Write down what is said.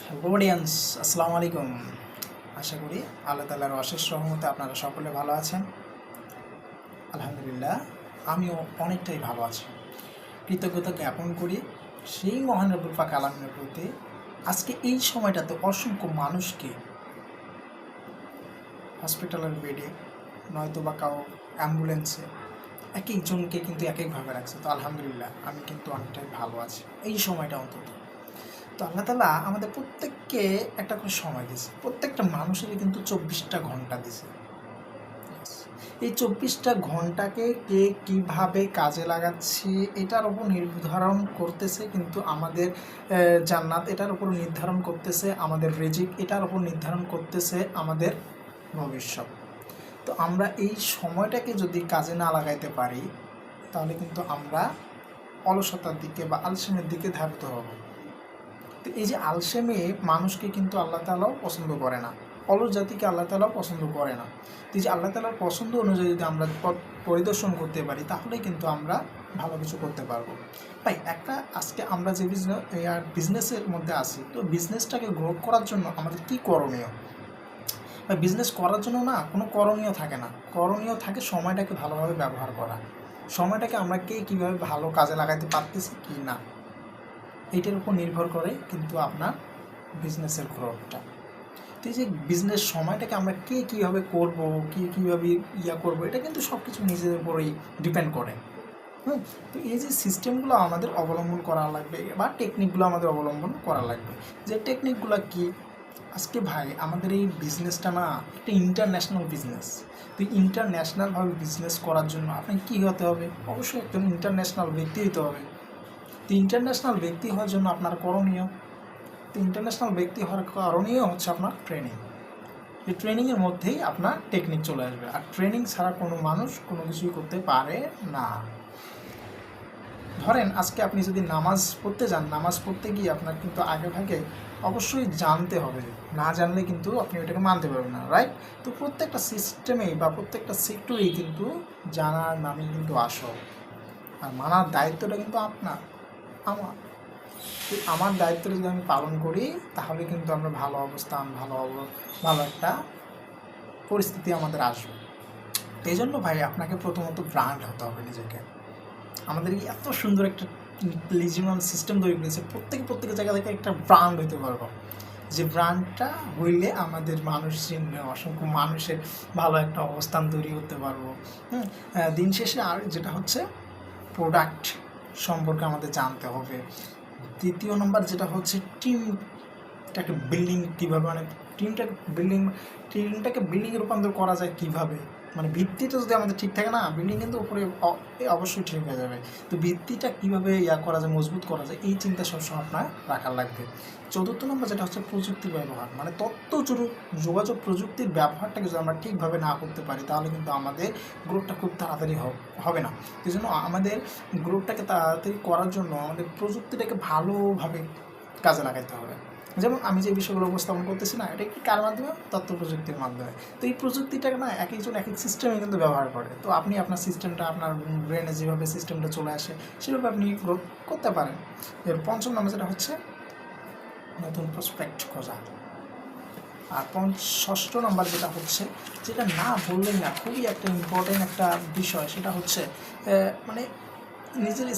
Hello audience, আসসালামু আলাইকুম। আশা করি আল্লাহ তাআলার অশেষ রহমতে আপনারা সকলে ভালো আছেন। আলহামদুলিল্লাহ, আমিও অনেকটাই ভালো আছি। কৃতজ্ঞতা জ্ঞাপন করি সেই মহান রব্বুল পাক আলামিনের প্রতি। আজকে এই সময়টাতে অসংখ্য মানুষকে হসপিটালের বেডে নয়তো বা কাউ অ্যাম্বুলেন্সে এক একজনকে কিন্তু এক একভাবে রাখছে। তো আলহামদুলিল্লাহ, আমি কিন্তু অনেকটাই ভালো আছি এই সময়টা অন্তত। তো আল্লাহ তাআলা আমাদের প্রত্যেককে একটা করে সময় দিয়েছে, প্রত্যেকটা মানুষেরই কিন্তু 24টা ঘন্টা দিয়েছে। এই 24টা ঘন্টাকে কে কীভাবে কাজে লাগাচ্ছি এটার উপর নির্ধারণ করতেছে কিন্তু আমাদের জান্নাত, এটার উপর নির্ধারণ করতেছে আমাদের রিজিক, এটার উপর নির্ধারণ করতেছে আমাদের ভবিষ্যৎ। তো আমরা এই সময়টাকে যদি কাজে না লাগাইতে পারি তাহলে কিন্তু আমরা অলসতার দিকে বা আলসেমের দিকে ধাবিত হব। তো এই যে আলসেমে মানুষকে কিন্তু আল্লাহ তাআলাও পছন্দ করে না, অলস জাতিকে আল্লাহ তাআলাও পছন্দ করে না। তো এই যে আল্লাহ তাআলার পছন্দ অনুযায়ী যদি আমরা পথ পরিদর্শন করতে পারি তাহলেই কিন্তু আমরা ভালো কিছু করতে পারবো। ভাই, একটা আজকে আমরা যে বিজনেসের মধ্যে আছি, তো বিজনেসটাকে গ্রো করার জন্য আমাদের কী করণীয়? বা বিজনেস করার জন্য না কোনো করণীয় থাকে না, করণীয় থাকে সময়টাকে ভালোভাবে ব্যবহার করা, সময়টাকে আমরা কীভাবে ভালো কাজে লাগাতে পারতেছি কি না, এইটার উপর নির্ভর করে কিন্তু আপনার বিজনেসের গ্রোথটা। তো এই যে বিজনেস সময়টাকে আমরা কীভাবে করব, কীভাবে করব, এটা কিন্তু সব কিছু নিজেদের উপরেই ডিপেন্ড করে। তো এই যে সিস্টেমগুলো আমাদের অবলম্বন করা লাগবে বা টেকনিকগুলো আমাদের অবলম্বন করা লাগবে। যে টেকনিকগুলো কি, আজকে ভাই আমাদের এই বিজনেসটা না একটা ইন্টারন্যাশনাল বিজনেস। তো ইন্টারন্যাশনালভাবে বিজনেস করার জন্য আপনাকে কী হতে হবে? অবশ্যই একজন ইন্টারন্যাশনাল ব্যক্তি হতে হবে। তো ইন্টারন্যাশনাল ব্যক্তি হওয়ার জন্য আপনার করণীয়, তো ইন্টারন্যাশনাল ব্যক্তি হওয়ার করণীয় হচ্ছে আপনার ট্রেনিং। এই ট্রেনিংয়ের মধ্যেই আপনার টেকনিক চলে আসবে, আর ট্রেনিং ছাড়া কোনো মানুষ কোনো কিছুই করতে পারে না। ধরেন আজকে আপনি যদি নামাজ পড়তে যান, নামাজ পড়তে গিয়ে আপনার কিন্তু আগে ভাগে অবশ্যই জানতে হবে, না জানলে কিন্তু আপনি ওইটাকে মানতে পারবেন না, রাইট? তো প্রত্যেকটা সিস্টেমেই বা প্রত্যেকটা সেক্টরেই কিন্তু জানার নামই কিন্তু আসল, আর মানার দায়িত্বটা কিন্তু আপনার, আমার। আমার দায়িত্বটা যদি আমি পালন করি তাহলে কিন্তু আমরা ভালো অবস্থান, ভালো একটা পরিস্থিতি আমাদের আসবে। এই জন্য ভাই আপনাকে প্রথমত ব্র্যান্ড হতে হবে নিজেকে। আমাদের এত সুন্দর একটা লিজিমাল সিস্টেম তৈরি করেছে, প্রত্যেক জায়গা থেকে একটা ব্র্যান্ড হতে পারবো, যে ব্র্যান্ডটা হইলে আমাদের মানুষ চিনবে, অসংখ্য মানুষের ভালো একটা অবস্থান তৈরি করতে পারবো। দিন শেষে আর যেটা হচ্ছে প্রোডাক্ট সম্পর্কে আমাদের জানতে হবে। দ্বিতীয় নম্বর যেটা হচ্ছে টিমটাকে বিল্ডিং কীভাবে, মানে টিমটাকে বিল্ডিংয়ে রূপান্তর করা যায় কীভাবে, মানে ভিত্তিটা যদি আমাদের ঠিক থাকে না, বিল্ডিং কিন্তু উপরে অবশ্যই ঠিক হয়ে যাবে। তো ভিত্তিটা কীভাবে করা যায়, মজবুত করা যায়, এই চিন্তা সবসময় আপনার রাখার লাগবে। চতুর্থ নম্বর যেটা হচ্ছে প্রযুক্তির ব্যবহার, মানে যোগাযোগ প্রযুক্তির ব্যবহারটাকে যদি আমরা ঠিকভাবে না করতে পারি তাহলে কিন্তু আমাদের গ্রোথটা খুব তাড়াতাড়ি হবে না। এই জন্য আমাদের গ্রোথটাকে তাড়াতাড়ি করার জন্য আমাদের প্রযুক্তিটাকে ভালোভাবে কাজে লাগাতে হবে। যেমন আমি যে বিষয়গুলো উপস্থাপন করতেছি না, এটা কি কার মাধ্যমে? তথ্য প্রযুক্তির মাধ্যমে। তো এই প্রযুক্তিটাকে না এক একজন এক এক সিস্টেমে কিন্তু ব্যবহার করে। তো আপনি আপনার সিস্টেমটা, আপনার ব্রেনে যেভাবে সিস্টেমটা চলে আসে সেভাবে আপনি গ্রোথ করতে পারেন। এর পঞ্চম নম্বর যেটা হচ্ছে নতুন প্রসপেক্ট খোঁজা। আর ষষ্ঠ নম্বর যেটা হচ্ছে, যেটা না বললেন না, খুবই একটা ইম্পর্টেন্ট একটা বিষয়, সেটা হচ্ছে মানে নিজের